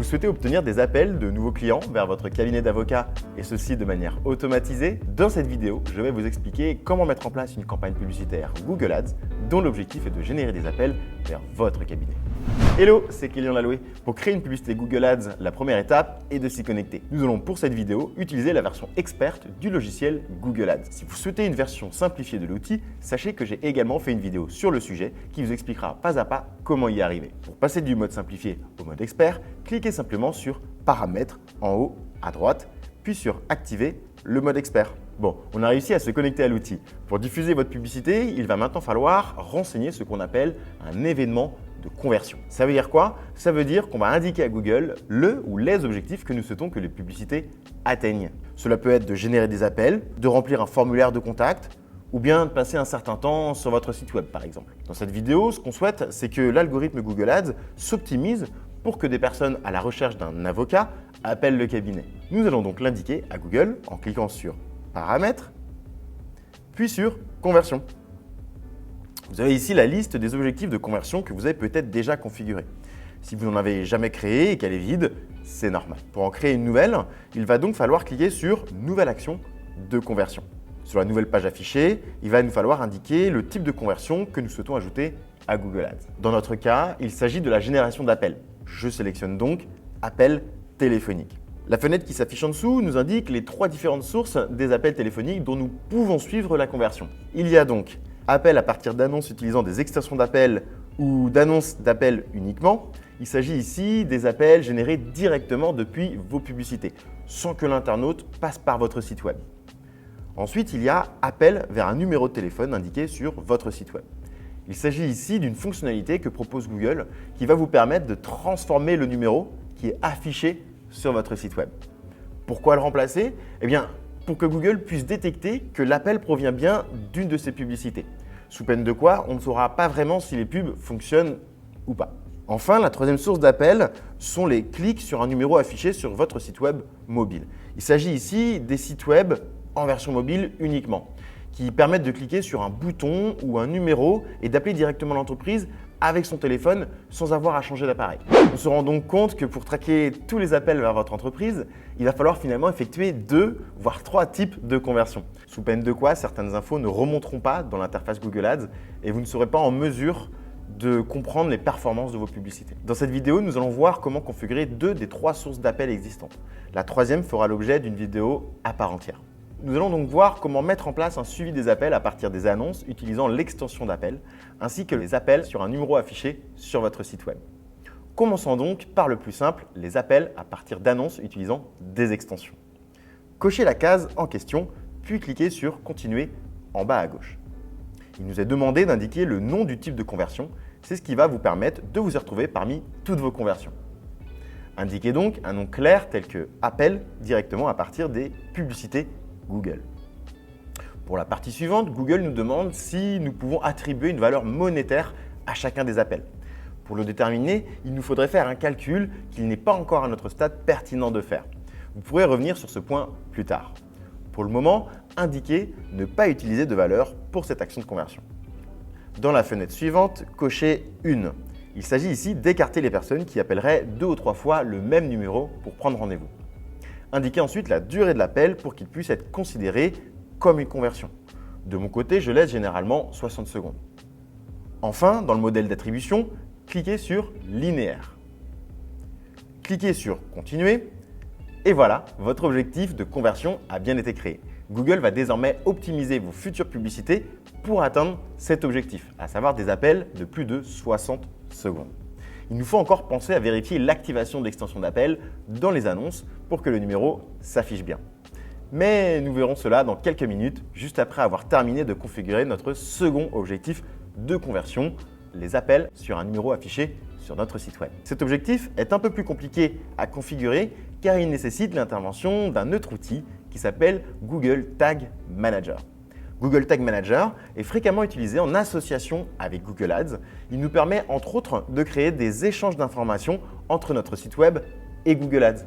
Vous souhaitez obtenir des appels de nouveaux clients vers votre cabinet d'avocat et ceci de manière automatisée? Dans cette vidéo, je vais vous expliquer comment mettre en place une campagne publicitaire Google Ads dont l'objectif est de générer des appels vers votre cabinet. Hello, c'est Kylian Laloué. Pour créer une publicité Google Ads, la première étape est de s'y connecter. Nous allons pour cette vidéo utiliser la version experte du logiciel Google Ads. Si vous souhaitez une version simplifiée de l'outil, sachez que j'ai également fait une vidéo sur le sujet qui vous expliquera pas à pas comment y arriver. Pour passer du mode simplifié au mode expert, cliquez simplement sur Paramètres en haut à droite, puis sur Activer le mode expert. Bon, on a réussi à se connecter à l'outil. Pour diffuser votre publicité, il va maintenant falloir renseigner ce qu'on appelle un événement de conversion. Ça veut dire quoi? Ça veut dire qu'on va indiquer à Google le ou les objectifs que nous souhaitons que les publicités atteignent. Cela peut être de générer des appels, de remplir un formulaire de contact ou bien de passer un certain temps sur votre site web par exemple. Dans cette vidéo, ce qu'on souhaite, c'est que l'algorithme Google Ads s'optimise pour que des personnes à la recherche d'un avocat appellent le cabinet. Nous allons donc l'indiquer à Google en cliquant sur Paramètres, puis sur Conversion. Vous avez ici la liste des objectifs de conversion que vous avez peut-être déjà configurés. Si vous n'en avez jamais créé et qu'elle est vide, c'est normal. Pour en créer une nouvelle, il va donc falloir cliquer sur Nouvelle action de conversion. Sur la nouvelle page affichée, il va nous falloir indiquer le type de conversion que nous souhaitons ajouter à Google Ads. Dans notre cas, il s'agit de la génération d'appels. Je sélectionne donc Appels téléphoniques. La fenêtre qui s'affiche en dessous nous indique les 3 différentes sources des appels téléphoniques dont nous pouvons suivre la conversion. Il y a donc appels à partir d'annonces utilisant des extensions d'appels ou d'annonces d'appels uniquement. Il s'agit ici des appels générés directement depuis vos publicités, sans que l'internaute passe par votre site web. Ensuite, il y a appel vers un numéro de téléphone indiqué sur votre site web. Il s'agit ici d'une fonctionnalité que propose Google qui va vous permettre de transformer le numéro qui est affiché sur votre site web. Pourquoi le remplacer? Eh bien, pour que Google puisse détecter que l'appel provient bien d'une de ses publicités. Sous peine de quoi, on ne saura pas vraiment si les pubs fonctionnent ou pas. Enfin, la troisième source d'appel sont les clics sur un numéro affiché sur votre site web mobile. Il s'agit ici des sites web en version mobile uniquement, qui permettent de cliquer sur un bouton ou un numéro et d'appeler directement l'entreprise avec son téléphone sans avoir à changer d'appareil. On se rend donc compte que pour traquer tous les appels vers votre entreprise, il va falloir finalement effectuer 2 voire 3 types de conversions. Sous peine de quoi, certaines infos ne remonteront pas dans l'interface Google Ads et vous ne serez pas en mesure de comprendre les performances de vos publicités. Dans cette vidéo, nous allons voir comment configurer 2 des 3 sources d'appels existantes. La troisième fera l'objet d'une vidéo à part entière. Nous allons donc voir comment mettre en place un suivi des appels à partir des annonces utilisant l'extension d'appel, ainsi que les appels sur un numéro affiché sur votre site web. Commençons donc par le plus simple, les appels à partir d'annonces utilisant des extensions. Cochez la case en question, puis cliquez sur Continuer en bas à gauche. Il nous est demandé d'indiquer le nom du type de conversion, c'est ce qui va vous permettre de vous y retrouver parmi toutes vos conversions. Indiquez donc un nom clair tel que Appel directement à partir des publicités Google. Pour la partie suivante, Google nous demande si nous pouvons attribuer une valeur monétaire à chacun des appels. Pour le déterminer, il nous faudrait faire un calcul qu'il n'est pas encore à notre stade pertinent de faire. Vous pourrez revenir sur ce point plus tard. Pour le moment, indiquez ne pas utiliser de valeur pour cette action de conversion. Dans la fenêtre suivante, cochez une. Il s'agit ici d'écarter les personnes qui appelleraient 2 ou 3 fois le même numéro pour prendre rendez-vous. Indiquez ensuite la durée de l'appel pour qu'il puisse être considéré comme une conversion. De mon côté, je laisse généralement 60 secondes. Enfin, dans le modèle d'attribution, cliquez sur Linéaire. Cliquez sur Continuer et voilà, votre objectif de conversion a bien été créé. Google va désormais optimiser vos futures publicités pour atteindre cet objectif, à savoir des appels de plus de 60 secondes. Il nous faut encore penser à vérifier l'activation de l'extension d'appel dans les annonces pour que le numéro s'affiche bien. Mais nous verrons cela dans quelques minutes, juste après avoir terminé de configurer notre second objectif de conversion, les appels sur un numéro affiché sur notre site web. Cet objectif est un peu plus compliqué à configurer car il nécessite l'intervention d'un autre outil qui s'appelle Google Tag Manager. Google Tag Manager est fréquemment utilisé en association avec Google Ads. Il nous permet entre autres de créer des échanges d'informations entre notre site web et Google Ads.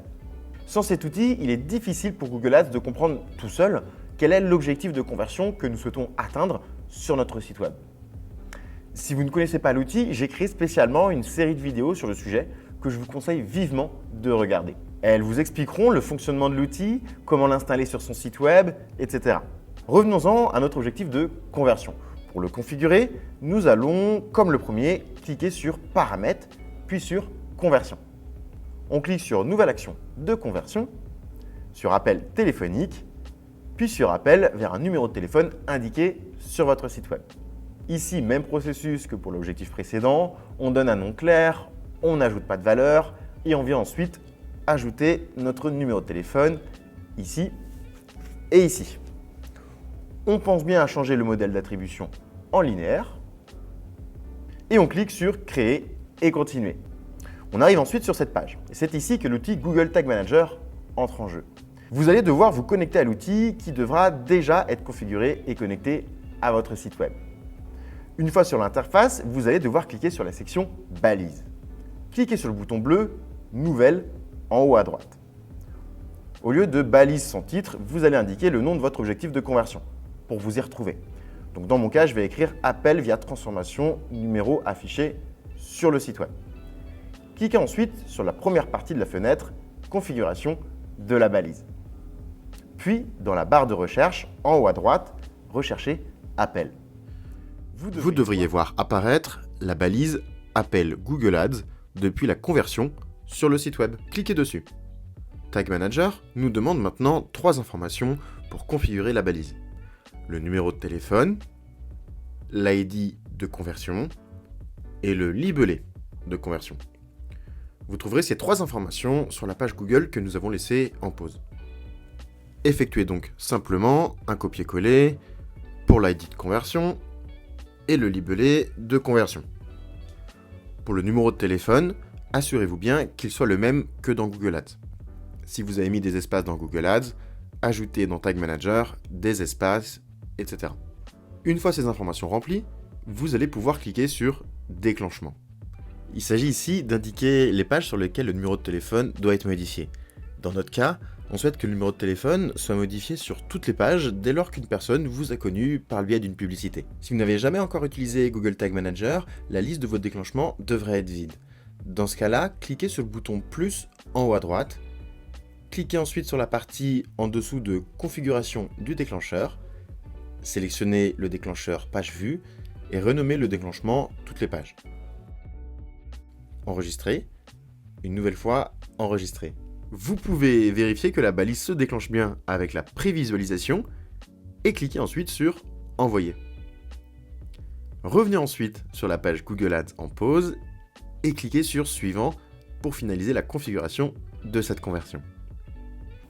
Sans cet outil, il est difficile pour Google Ads de comprendre tout seul quel est l'objectif de conversion que nous souhaitons atteindre sur notre site web. Si vous ne connaissez pas l'outil, j'ai créé spécialement une série de vidéos sur le sujet que je vous conseille vivement de regarder. Elles vous expliqueront le fonctionnement de l'outil, comment l'installer sur son site web, etc. Revenons-en à notre objectif de conversion. Pour le configurer, nous allons, comme le premier, cliquer sur Paramètres, puis sur Conversion. On clique sur Nouvelle action de conversion, sur Appel téléphonique, puis sur Appel vers un numéro de téléphone indiqué sur votre site web. Ici, même processus que pour l'objectif précédent, on donne un nom clair, on n'ajoute pas de valeur et on vient ensuite ajouter notre numéro de téléphone ici et ici. On pense bien à changer le modèle d'attribution en linéaire et on clique sur Créer et Continuer. On arrive ensuite sur cette page et c'est ici que l'outil Google Tag Manager entre en jeu. Vous allez devoir vous connecter à l'outil qui devra déjà être configuré et connecté à votre site web. Une fois sur l'interface, vous allez devoir cliquer sur la section Balises. Cliquez sur le bouton bleu Nouvelle en haut à droite. Au lieu de balise sans titre, vous allez indiquer le nom de votre objectif de conversion pour vous y retrouver. Donc dans mon cas, je vais écrire Appel via transformation numéro affiché sur le site web. Cliquez ensuite sur la première partie de la fenêtre Configuration de la balise. Puis, dans la barre de recherche, en haut à droite, recherchez Appel. Vous devriez voir apparaître la balise Appel Google Ads depuis la conversion sur le site web. Cliquez dessus. Tag Manager nous demande maintenant 3 informations pour configurer la balise. Le numéro de téléphone, l'ID de conversion et le libellé de conversion. Vous trouverez ces 3 informations sur la page Google que nous avons laissée en pause. Effectuez donc simplement un copier-coller pour l'ID de conversion et le libellé de conversion. Pour le numéro de téléphone, assurez-vous bien qu'il soit le même que dans Google Ads. Si vous avez mis des espaces dans Google Ads, ajoutez dans Tag Manager des espaces, etc. Une fois ces informations remplies, vous allez pouvoir cliquer sur Déclenchement. Il s'agit ici d'indiquer les pages sur lesquelles le numéro de téléphone doit être modifié. Dans notre cas, on souhaite que le numéro de téléphone soit modifié sur toutes les pages dès lors qu'une personne vous a connu par le biais d'une publicité. Si vous n'avez jamais encore utilisé Google Tag Manager, la liste de vos déclenchements devrait être vide. Dans ce cas-là, cliquez sur le bouton plus en haut à droite, cliquez ensuite sur la partie en dessous de configuration du déclencheur, sélectionnez le déclencheur page vue et renommez le déclenchement toutes les pages. Enregistrer, une nouvelle fois enregistrer. Vous pouvez vérifier que la balise se déclenche bien avec la prévisualisation et cliquez ensuite sur Envoyer. Revenez ensuite sur la page Google Ads en pause et cliquez sur Suivant pour finaliser la configuration de cette conversion.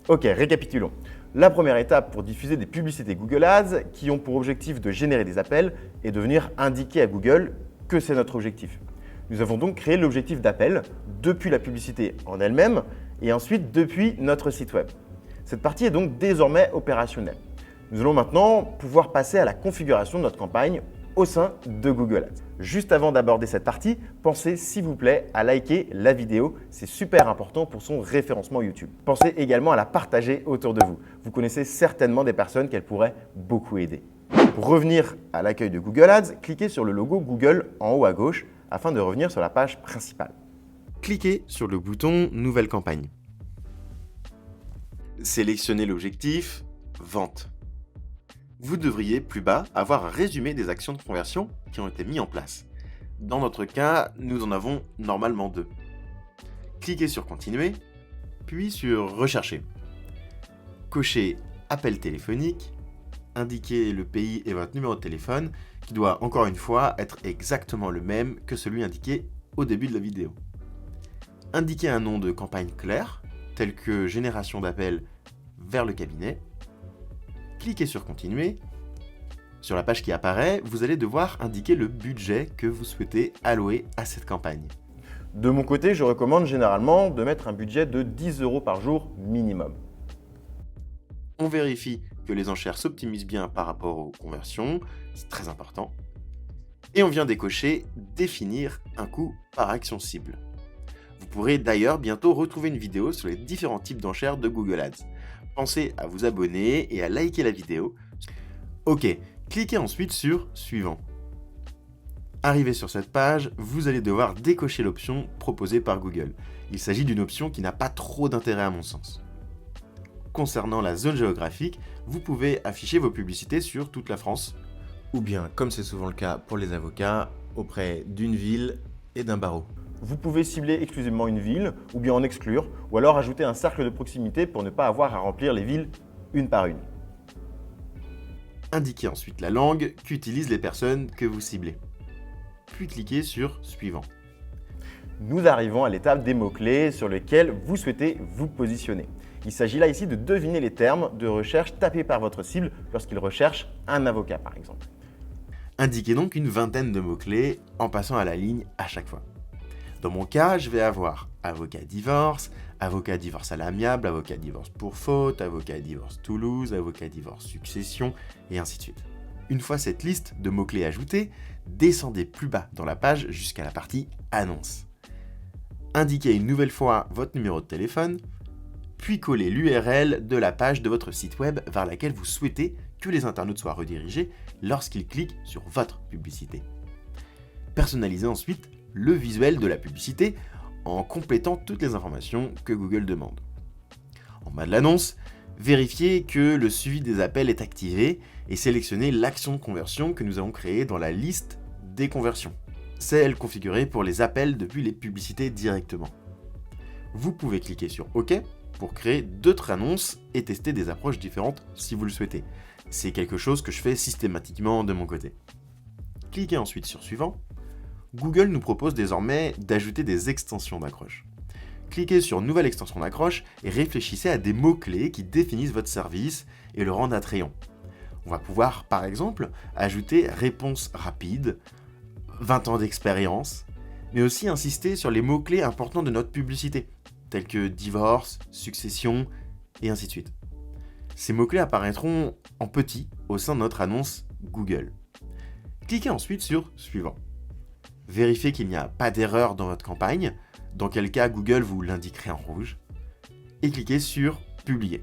Ok, récapitulons. La première étape pour diffuser des publicités Google Ads qui ont pour objectif de générer des appels est de venir indiquer à Google que c'est notre objectif. Nous avons donc créé l'objectif d'appel depuis la publicité en elle-même et ensuite depuis notre site web. Cette partie est donc désormais opérationnelle. Nous allons maintenant pouvoir passer à la configuration de notre campagne au sein de Google Ads. Juste avant d'aborder cette partie, pensez s'il vous plaît à liker la vidéo, c'est super important pour son référencement YouTube. Pensez également à la partager autour de vous. Vous connaissez certainement des personnes qu'elle pourrait beaucoup aider. Pour revenir à l'accueil de Google Ads, cliquez sur le logo Google en haut à gauche afin de revenir sur la page principale. Cliquez sur le bouton Nouvelle campagne. Sélectionnez l'objectif Vente. Vous devriez plus bas avoir un résumé des actions de conversion qui ont été mises en place. Dans notre cas, nous en avons normalement 2. Cliquez sur Continuer, puis sur Rechercher. Cochez Appel téléphonique, indiquez le pays et votre numéro de téléphone qui doit encore une fois être exactement le même que celui indiqué au début de la vidéo. Indiquez un nom de campagne clair, tel que génération d'appels vers le cabinet. Cliquez sur Continuer. Sur la page qui apparaît, vous allez devoir indiquer le budget que vous souhaitez allouer à cette campagne. De mon côté, je recommande généralement de mettre un budget de 10 € par jour minimum. On vérifie que les enchères s'optimisent bien par rapport aux conversions, c'est très important. Et on vient décocher « Définir un coût par action cible ». Vous pourrez d'ailleurs bientôt retrouver une vidéo sur les différents types d'enchères de Google Ads. Pensez à vous abonner et à liker la vidéo. Ok, cliquez ensuite sur « Suivant ». Arrivé sur cette page, vous allez devoir décocher l'option proposée par Google. Il s'agit d'une option qui n'a pas trop d'intérêt à mon sens. Concernant la zone géographique, vous pouvez afficher vos publicités sur toute la France, ou bien, comme c'est souvent le cas pour les avocats, auprès d'une ville et d'un barreau. Vous pouvez cibler exclusivement une ville, ou bien en exclure, ou alors ajouter un cercle de proximité pour ne pas avoir à remplir les villes une par une. Indiquez ensuite la langue qu'utilisent les personnes que vous ciblez. Puis cliquez sur « Suivant ». Nous arrivons à l'étape des mots-clés sur lesquels vous souhaitez vous positionner. Il s'agit là ici de deviner les termes de recherche tapés par votre cible lorsqu'il recherche un avocat par exemple. Indiquez donc une vingtaine de mots-clés en passant à la ligne à chaque fois. Dans mon cas, je vais avoir avocat divorce à l'amiable, avocat divorce pour faute, avocat divorce Toulouse, avocat divorce succession, et ainsi de suite. Une fois cette liste de mots-clés ajoutée, descendez plus bas dans la page jusqu'à la partie annonce. Indiquez une nouvelle fois votre numéro de téléphone, puis collez l'URL de la page de votre site web vers laquelle vous souhaitez que les internautes soient redirigés lorsqu'ils cliquent sur votre publicité. Personnalisez ensuite le visuel de la publicité en complétant toutes les informations que Google demande. En bas de l'annonce, vérifiez que le suivi des appels est activé et sélectionnez l'action de conversion que nous avons créée dans la liste des conversions, celle configurée pour les appels depuis les publicités directement. Vous pouvez cliquer sur OK pour créer d'autres annonces et tester des approches différentes si vous le souhaitez. C'est quelque chose que je fais systématiquement de mon côté. Cliquez ensuite sur Suivant. Google nous propose désormais d'ajouter des extensions d'accroche. Cliquez sur Nouvelle extension d'accroche et réfléchissez à des mots-clés qui définissent votre service et le rendent attrayant. On va pouvoir, par exemple, ajouter réponse rapide, 20 ans d'expérience, mais aussi insister sur les mots-clés importants de notre publicité, tels que divorce, succession, et ainsi de suite. Ces mots-clés apparaîtront en petit au sein de notre annonce Google. Cliquez ensuite sur Suivant. Vérifiez qu'il n'y a pas d'erreur dans votre campagne, dans quel cas Google vous l'indiquerait en rouge, et cliquez sur Publier.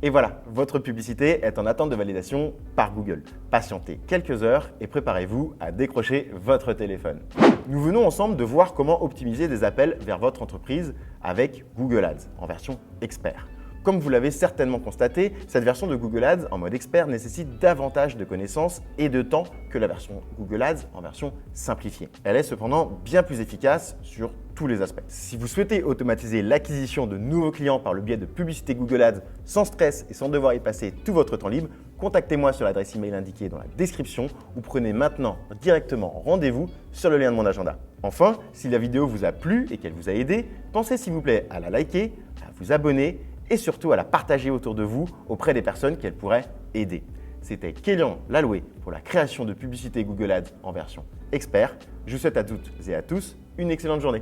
Et voilà, votre publicité est en attente de validation par Google. Patientez quelques heures et préparez-vous à décrocher votre téléphone. Nous venons ensemble de voir comment optimiser des appels vers votre entreprise avec Google Ads en version expert. Comme vous l'avez certainement constaté, cette version de Google Ads en mode expert nécessite davantage de connaissances et de temps que la version Google Ads en version simplifiée. Elle est cependant bien plus efficace sur tous les aspects. Si vous souhaitez automatiser l'acquisition de nouveaux clients par le biais de publicité Google Ads sans stress et sans devoir y passer tout votre temps libre, contactez-moi sur l'adresse email indiquée dans la description ou prenez maintenant directement rendez-vous sur le lien de mon agenda. Enfin, si la vidéo vous a plu et qu'elle vous a aidé, pensez s'il vous plaît à la liker, à vous abonner et surtout à la partager autour de vous auprès des personnes qu'elle pourrait aider. C'était Kélian Laloué pour la création de publicité Google Ads en version expert. Je vous souhaite à toutes et à tous une excellente journée.